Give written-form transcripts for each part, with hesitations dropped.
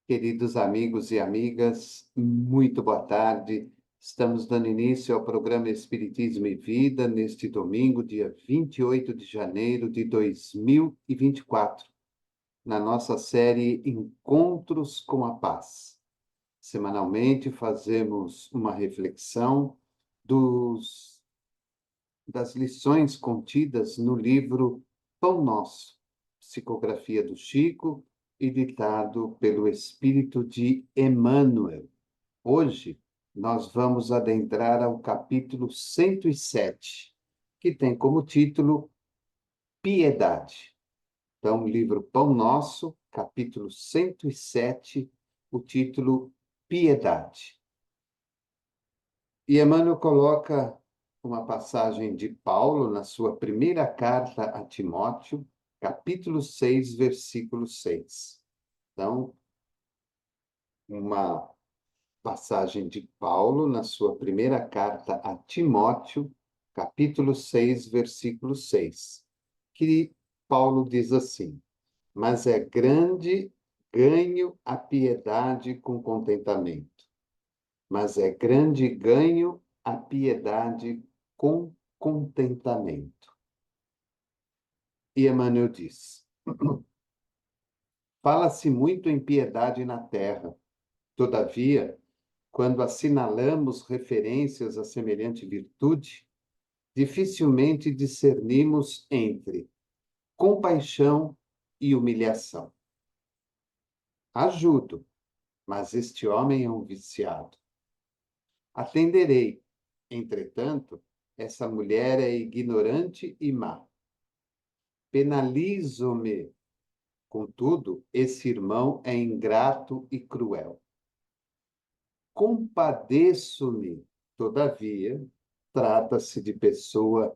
Queridos amigos e amigas, muito boa tarde. Estamos dando início ao programa Espiritismo e Vida neste domingo, dia 28 de janeiro de 2024, na nossa série Encontros com a Paz. Semanalmente fazemos uma reflexão das lições contidas no livro Pão Nosso, psicografia do Chico e ditado pelo Espírito de Emmanuel. Hoje nós vamos adentrar ao capítulo 107, que tem como título Piedade. Então, livro Pão Nosso, capítulo 107, o título Piedade. E Emmanuel coloca uma passagem de Paulo na sua primeira carta a Timóteo, capítulo 6, versículo 6. Então, uma passagem de Paulo na sua primeira carta a Timóteo, capítulo 6, versículo 6, que Paulo diz assim: mas é grande ganho a piedade com contentamento. Mas é grande ganho a piedade com contentamento. E Emmanuel diz: fala-se muito em piedade na terra. Todavia, quando assinalamos referências a semelhante virtude, dificilmente discernimos entre compaixão e humilhação. Ajudo, mas este homem é um viciado. Atenderei, entretanto, essa mulher é ignorante e má. Penalizo-me, contudo, esse irmão é ingrato e cruel. Compadeço-me, todavia, trata-se de pessoa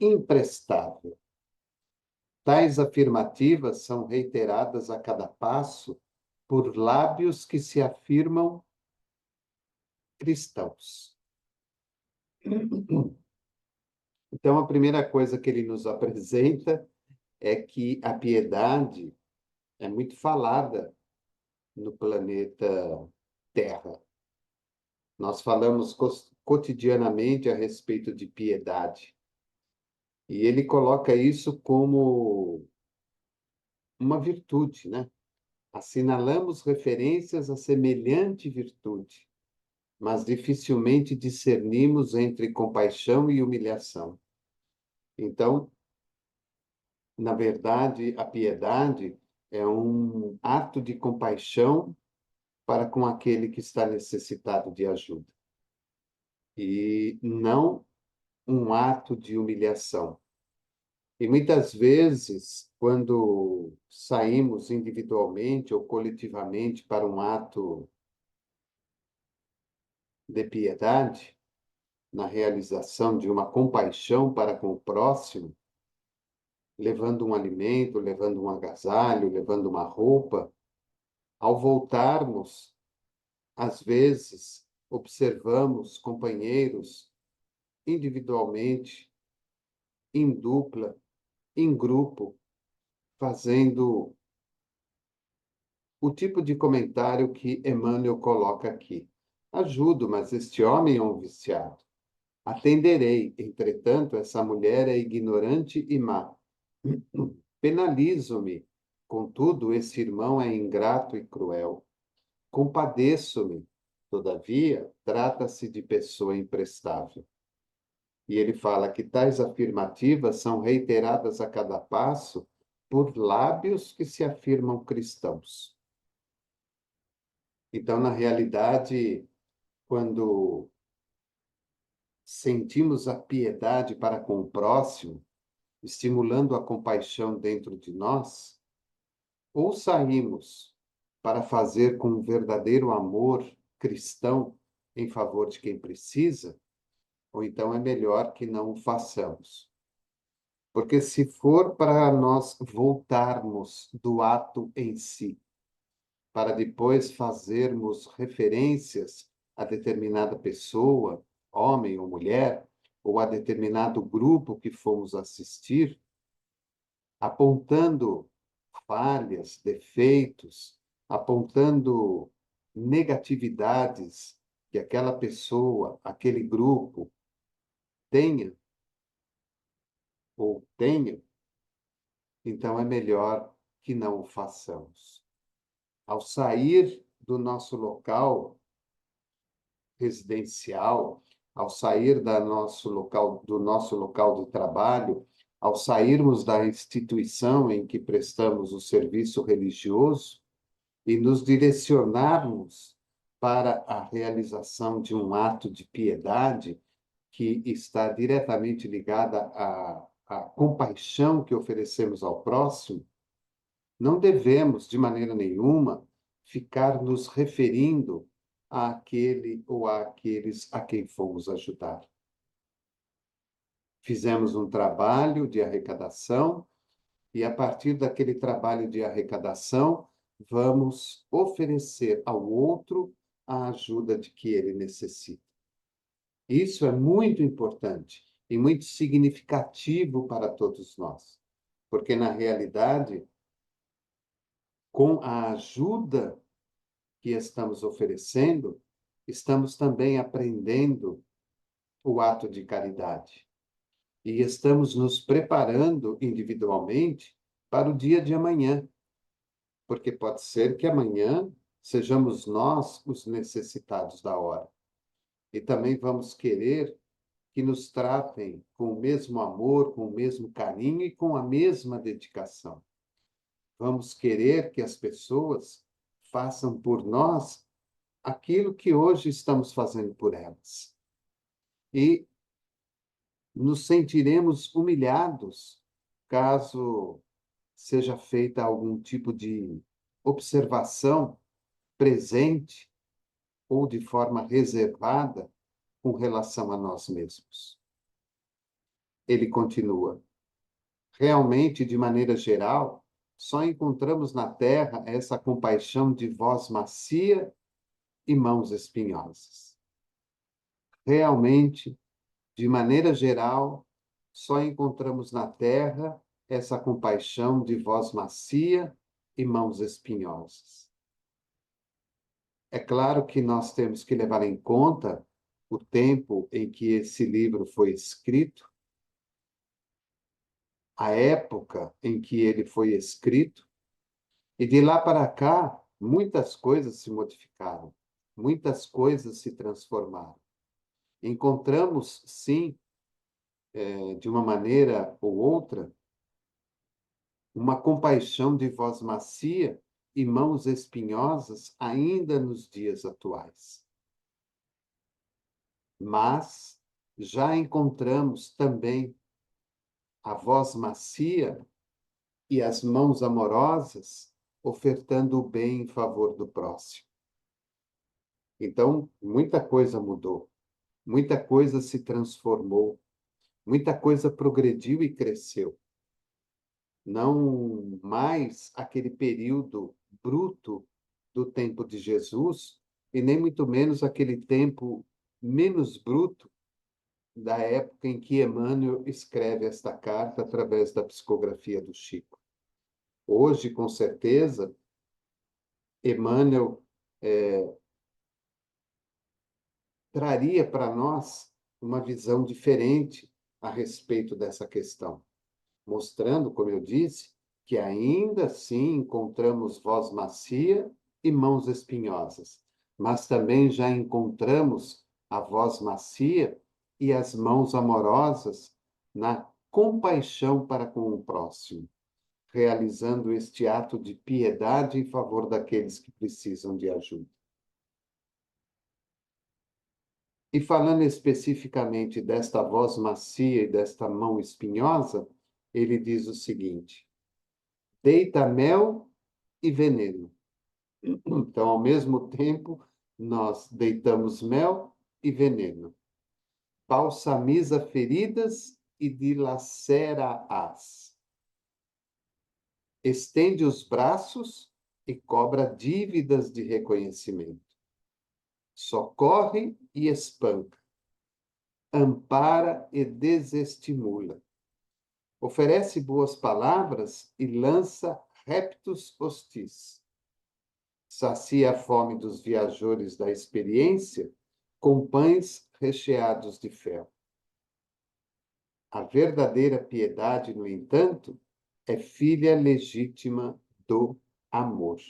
imprestável. Tais afirmativas são reiteradas a cada passo por lábios que se afirmam cristãos. Então, a primeira coisa que ele nos apresenta é que a piedade é muito falada no planeta Terra. Nós falamos cotidianamente a respeito de piedade. E ele coloca isso como uma virtude, né? Assinalamos referências a semelhante virtude, mas dificilmente discernimos entre compaixão e humilhação. Então, na verdade, a piedade é um ato de compaixão para com aquele que está necessitado de ajuda, e não um ato de humilhação. E muitas vezes, quando saímos individualmente ou coletivamente para um ato de piedade, na realização de uma compaixão para com o próximo, levando um alimento, levando um agasalho, levando uma roupa, ao voltarmos, às vezes, observamos companheiros individualmente, em dupla, em grupo, fazendo o tipo de comentário que Emmanuel coloca aqui. Ajudo, mas este homem é um viciado. Atenderei, entretanto, essa mulher é ignorante e má. Penalizo-me, contudo, esse irmão é ingrato e cruel. Compadeço-me, todavia, trata-se de pessoa imprestável. E ele fala que tais afirmativas são reiteradas a cada passo por lábios que se afirmam cristãos. Então, na realidade, quando sentimos a piedade para com o próximo, estimulando a compaixão dentro de nós, ou saímos para fazer com um verdadeiro amor cristão em favor de quem precisa, ou então é melhor que não o façamos. Porque se for para nós voltarmos do ato em si, para depois fazermos referências a determinada pessoa, homem ou mulher, ou a determinado grupo que fomos assistir, apontando falhas, defeitos, apontando negatividades que aquela pessoa, aquele grupo tenha ou tenha, então é melhor que não o façamos. Ao sair do nosso local residencial, ao sair do nosso local de trabalho, ao sairmos da instituição em que prestamos o serviço religioso e nos direcionarmos para a realização de um ato de piedade que está diretamente ligada à compaixão que oferecemos ao próximo, não devemos, de maneira nenhuma, ficar nos referindo àquele ou àqueles a quem fomos ajudar. Fizemos um trabalho de arrecadação e, a partir daquele trabalho de arrecadação, vamos oferecer ao outro a ajuda de que ele necessita. Isso é muito importante e muito significativo para todos nós, porque, na realidade, com a ajuda que estamos oferecendo, estamos também aprendendo o ato de caridade. E estamos nos preparando individualmente para o dia de amanhã, porque pode ser que amanhã sejamos nós os necessitados da hora. E também vamos querer que nos tratem com o mesmo amor, com o mesmo carinho e com a mesma dedicação. Vamos querer que as pessoas façam por nós aquilo que hoje estamos fazendo por elas. E nos sentiremos humilhados caso seja feita algum tipo de observação presente ou de forma reservada com relação a nós mesmos. Ele continua: realmente, de maneira geral, só encontramos na terra essa compaixão de voz macia e mãos espinhosas. Realmente, de maneira geral, só encontramos na terra essa compaixão de voz macia e mãos espinhosas. É claro que nós temos que levar em conta o tempo em que esse livro foi escrito, a época em que ele foi escrito, e de lá para cá, muitas coisas se modificaram, muitas coisas se transformaram. Encontramos, sim, de uma maneira ou outra, uma compaixão de voz macia e mãos espinhosas ainda nos dias atuais. Mas já encontramos também a voz macia e as mãos amorosas ofertando o bem em favor do próximo. Então, muita coisa mudou, muita coisa se transformou, muita coisa progrediu e cresceu. Não mais aquele período bruto do tempo de Jesus, e nem muito menos aquele tempo menos bruto da época em que Emmanuel escreve esta carta através da psicografia do Chico. Hoje, com certeza, Emmanuel traria para nós uma visão diferente a respeito dessa questão, mostrando, como eu disse, que ainda assim encontramos voz macia e mãos espinhosas, mas também já encontramos a voz macia e as mãos amorosas na compaixão para com o próximo, realizando este ato de piedade em favor daqueles que precisam de ajuda. E falando especificamente desta voz macia e desta mão espinhosa, ele diz o seguinte: deita mel e veneno. Então, ao mesmo tempo, nós deitamos mel e veneno. Balsamiza feridas e dilacera-as. Estende os braços e cobra dívidas de reconhecimento. Socorre e espanca. Ampara e desestimula. Oferece boas palavras e lança reptos hostis. Sacia a fome dos viajores da experiência com pães recheados de fel. A verdadeira piedade, no entanto, é filha legítima do amor.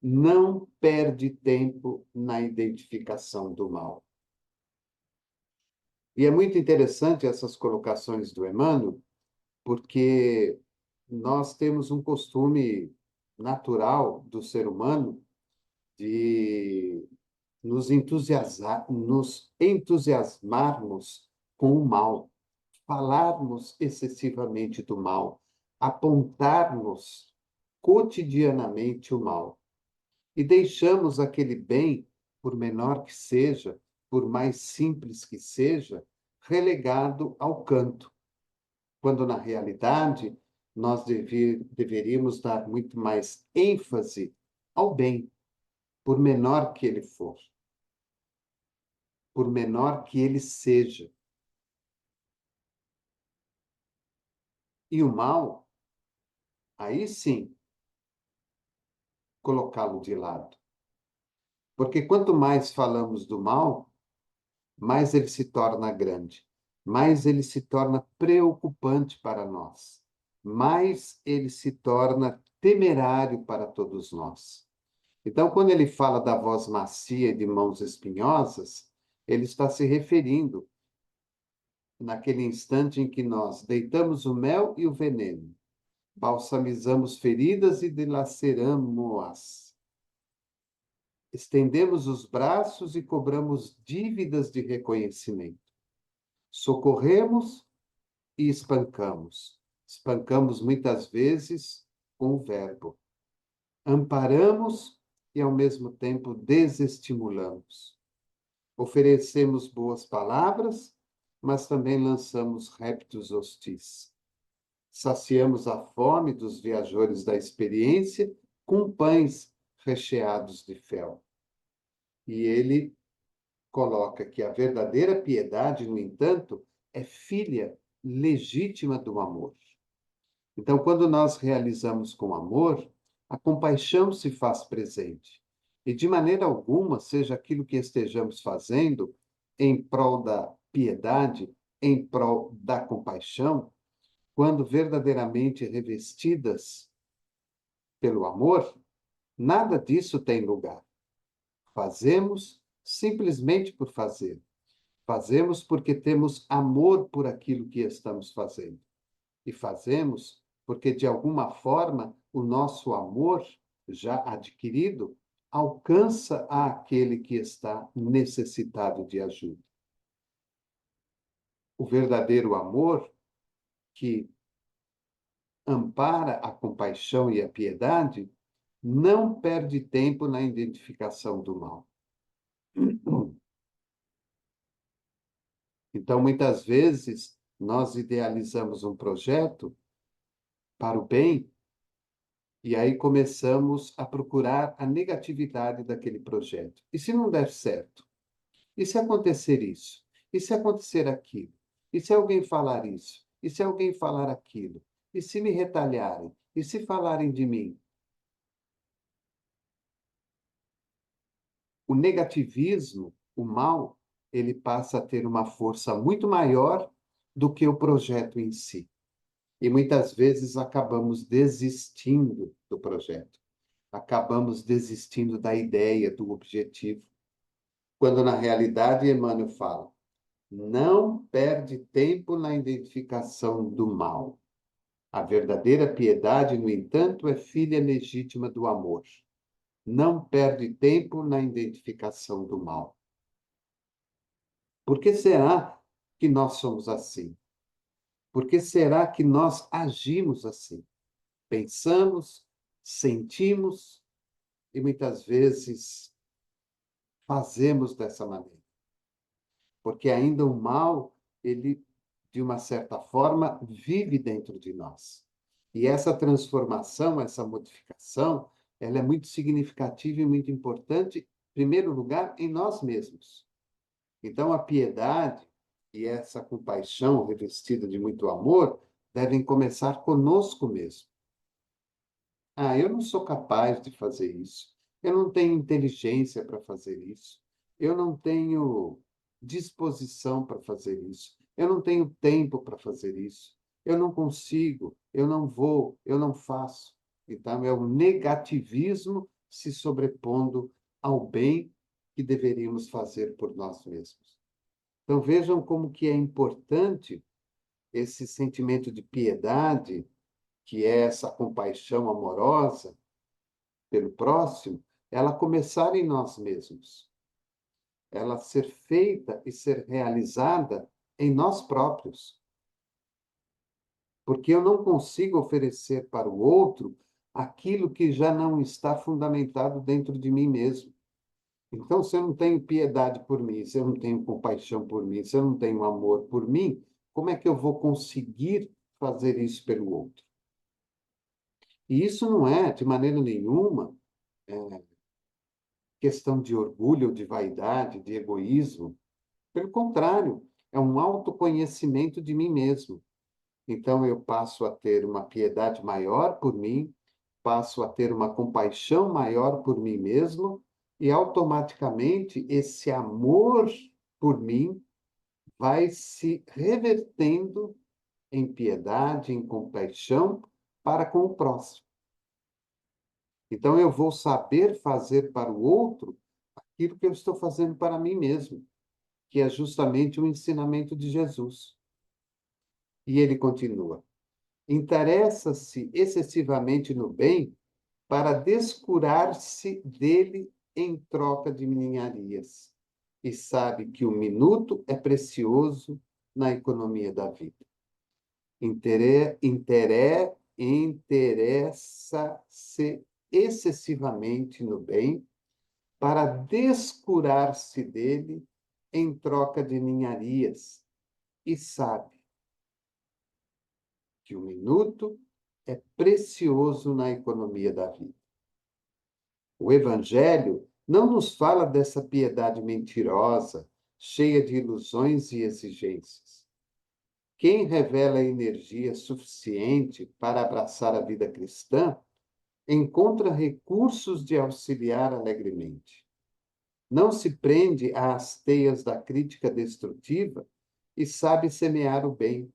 Não perde tempo na identificação do mal. E é muito interessante essas colocações do Emmanuel, porque nós temos um costume natural do ser humano de nos entusiasmarmos com o mal, falarmos excessivamente do mal, apontarmos cotidianamente o mal. E deixamos aquele bem, por menor que seja, por mais simples que seja, relegado ao canto, quando na realidade nós deveríamos dar muito mais ênfase ao bem, por menor que ele for, por menor que ele seja. E o mal, aí sim, colocá-lo de lado. Porque quanto mais falamos do mal, mais ele se torna grande, mais ele se torna preocupante para nós, mais ele se torna temerário para todos nós. Então, quando ele fala da voz macia e de mãos espinhosas, ele está se referindo naquele instante em que nós deitamos o mel e o veneno, balsamizamos feridas e dilaceramos-as, estendemos os braços e cobramos dívidas de reconhecimento, socorremos e espancamos. Espancamos muitas vezes com o verbo. Amparamos e, ao mesmo tempo, desestimulamos. Oferecemos boas palavras, mas também lançamos reptos hostis. Saciamos a fome dos viajores da experiência com pães recheados de fel. E ele coloca que a verdadeira piedade, no entanto, é filha legítima do amor. Então, quando nós realizamos com amor, a compaixão se faz presente. E de maneira alguma, seja aquilo que estejamos fazendo em prol da piedade, em prol da compaixão, quando verdadeiramente revestidas pelo amor, nada disso tem lugar. Fazemos simplesmente por fazer. Fazemos porque temos amor por aquilo que estamos fazendo. E fazemos porque, de alguma forma, o nosso amor, já adquirido, alcança aquele que está necessitado de ajuda. O verdadeiro amor, que ampara a compaixão e a piedade, não perde tempo na identificação do mal. Então, muitas vezes, nós idealizamos um projeto para o bem e aí começamos a procurar a negatividade daquele projeto. E se não der certo? E se acontecer isso? E se acontecer aquilo? E se alguém falar isso? E se alguém falar aquilo? E se me retalharem? E se falarem de mim? O negativismo, o mal, ele passa a ter uma força muito maior do que o projeto em si. E muitas vezes acabamos desistindo do projeto, acabamos desistindo da ideia, do objetivo, quando na realidade Emmanuel fala: não perde tempo na identificação do mal. A verdadeira piedade, no entanto, é filha legítima do amor. Não perde tempo na identificação do mal. Por que será que nós somos assim? Por que será que nós agimos assim? Pensamos, sentimos e muitas vezes fazemos dessa maneira. Porque ainda o mal, ele, de uma certa forma, vive dentro de nós. E essa transformação, essa modificação, ela é muito significativa e muito importante, em primeiro lugar, em nós mesmos. Então, a piedade e essa compaixão revestida de muito amor devem começar conosco mesmo. Ah, eu não sou capaz de fazer isso. Eu não tenho inteligência para fazer isso. Eu não tenho disposição para fazer isso. Eu não tenho tempo para fazer isso. Eu não consigo, eu não vou, eu não faço. Então, é o negativismo se sobrepondo ao bem que deveríamos fazer por nós mesmos. Então, vejam como que é importante esse sentimento de piedade, que é essa compaixão amorosa pelo próximo, ela começar em nós mesmos. Ela ser feita e ser realizada em nós próprios. Porque eu não consigo oferecer para o outro aquilo que já não está fundamentado dentro de mim mesmo. Então, se eu não tenho piedade por mim, se eu não tenho compaixão por mim, se eu não tenho amor por mim, como é que eu vou conseguir fazer isso pelo outro? E isso não é, de maneira nenhuma, questão de orgulho, de vaidade, de egoísmo. Pelo contrário, é um autoconhecimento de mim mesmo. Então, eu passo a ter uma piedade maior por mim, passo a ter uma compaixão maior por mim mesmo, e automaticamente esse amor por mim vai se revertendo em piedade, em compaixão para com o próximo. Então, eu vou saber fazer para o outro aquilo que eu estou fazendo para mim mesmo, que é justamente o ensinamento de Jesus. E ele continua: interessa-se excessivamente no bem para descurar-se dele em troca de ninharias, e sabe que o minuto é precioso na economia da vida. Interessa-se excessivamente no bem para descurar-se dele em troca de ninharias, e sabe que o minuto é precioso na economia da vida. O Evangelho não nos fala dessa piedade mentirosa, cheia de ilusões e exigências. Quem revela energia suficiente para abraçar a vida cristã encontra recursos de auxiliar alegremente. Não se prende às teias da crítica destrutiva e sabe semear o bem,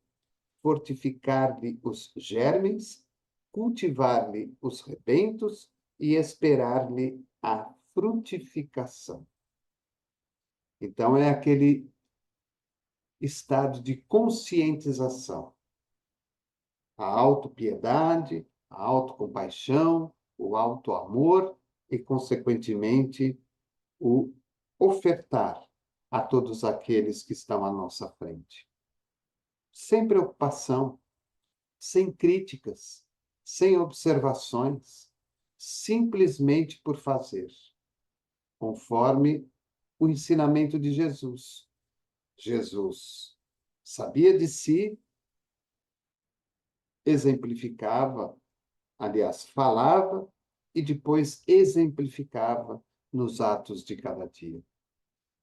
fortificar-lhe os germes, cultivar-lhe os rebentos e esperar-lhe a frutificação. Então, é aquele estado de conscientização, a autopiedade, a autocompaixão, o autoamor e, consequentemente, o ofertar a todos aqueles que estão à nossa frente. Sem preocupação, sem críticas, sem observações, simplesmente por fazer, conforme o ensinamento de Jesus. Jesus sabia de si, exemplificava, aliás, falava e depois exemplificava nos atos de cada dia.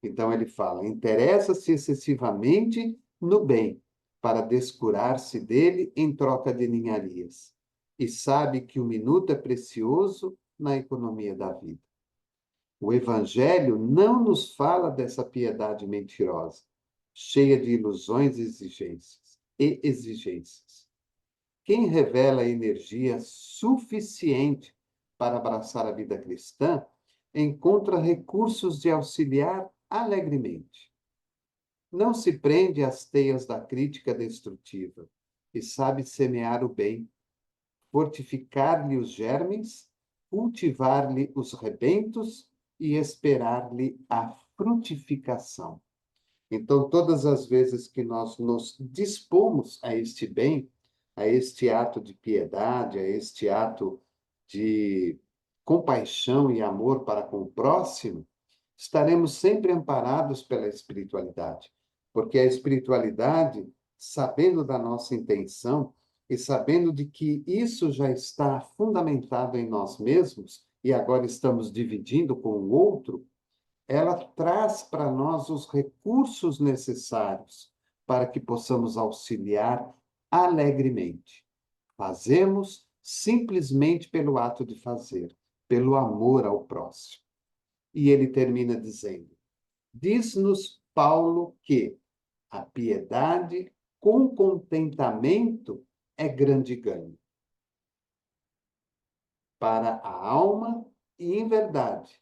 Então ele fala: interessa-se excessivamente no bem, para descurar-se dele em troca de ninharias, e sabe que o minuto é precioso na economia da vida. O Evangelho não nos fala dessa piedade mentirosa, cheia de ilusões e exigências. Quem revela energia suficiente para abraçar a vida cristã encontra recursos de auxiliar alegremente. Não se prende às teias da crítica destrutiva e sabe semear o bem, fortificar-lhe os germes, cultivar-lhe os rebentos e esperar-lhe a frutificação. Então, todas as vezes que nós nos dispomos a este bem, a este ato de piedade, a este ato de compaixão e amor para com o próximo, estaremos sempre amparados pela espiritualidade. Porque a espiritualidade, sabendo da nossa intenção e sabendo de que isso já está fundamentado em nós mesmos, e agora estamos dividindo com o outro, ela traz para nós os recursos necessários para que possamos auxiliar alegremente. Fazemos simplesmente pelo ato de fazer, pelo amor ao próximo. E ele termina dizendo: diz-nos Paulo que a piedade com contentamento é grande ganho para a alma e, em verdade,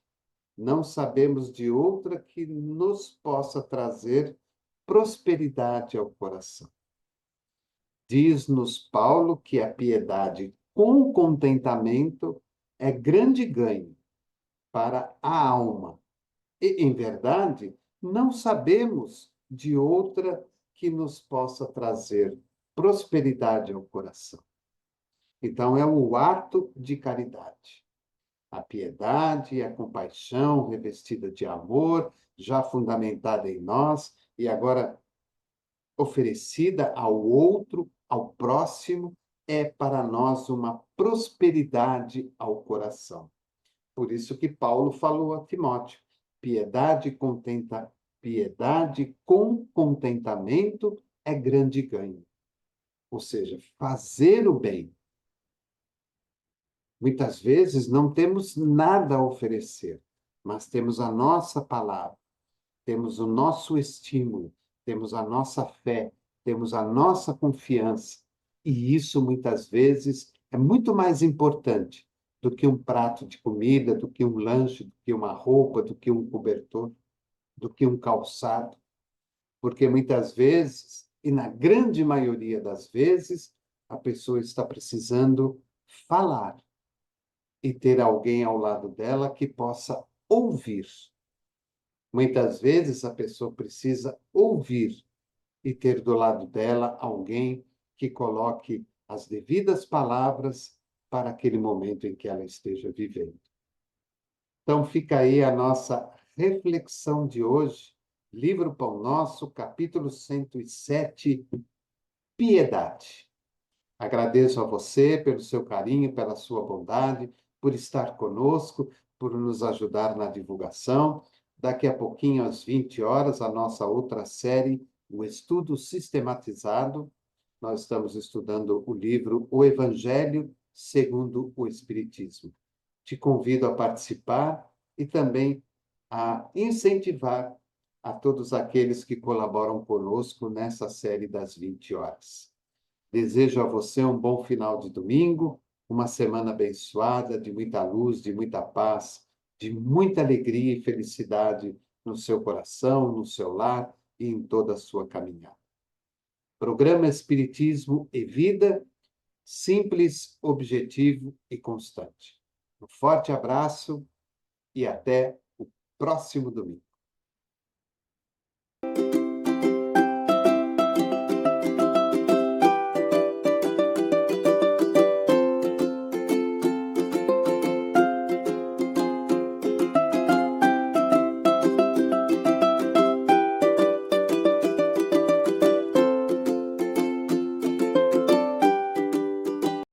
não sabemos de outra que nos possa trazer prosperidade ao coração. Diz-nos Paulo que a piedade com contentamento é grande ganho para a alma. E, em verdade, não sabemos de outra que nos possa trazer prosperidade ao coração. Então, é o ato de caridade. A piedade e a compaixão revestida de amor, já fundamentada em nós e agora oferecida ao outro, ao próximo, é para nós uma prosperidade ao coração. Por isso que Paulo falou a Timóteo: piedade com contentamento é grande ganho. Ou seja, fazer o bem. Muitas vezes não temos nada a oferecer, mas temos a nossa palavra, temos o nosso estímulo, temos a nossa fé, temos a nossa confiança. E isso, muitas vezes, é muito mais importante do que um prato de comida, do que um lanche, do que uma roupa, do que um cobertor, do que um calçado. Porque muitas vezes, e na grande maioria das vezes, a pessoa está precisando falar e ter alguém ao lado dela que possa ouvir. Muitas vezes a pessoa precisa ouvir e ter do lado dela alguém que coloque as devidas palavras para aquele momento em que ela esteja vivendo. Então fica aí a nossa reflexão de hoje, livro Pão Nosso, capítulo 107, Piedade. Agradeço a você pelo seu carinho, pela sua bondade, por estar conosco, por nos ajudar na divulgação. Daqui a pouquinho, às 20 horas, a nossa outra série, o Estudo Sistematizado. Nós estamos estudando o livro O Evangelho segundo o Espiritismo. Te convido a participar e também a incentivar a todos aqueles que colaboram conosco nessa série das 20 horas. Desejo a você um bom final de domingo, uma semana abençoada, de muita luz, de muita paz, de muita alegria e felicidade no seu coração, no seu lar e em toda a sua caminhada. Programa Espiritismo e Vida, simples, objetivo e constante. Um forte abraço e até o próximo domingo.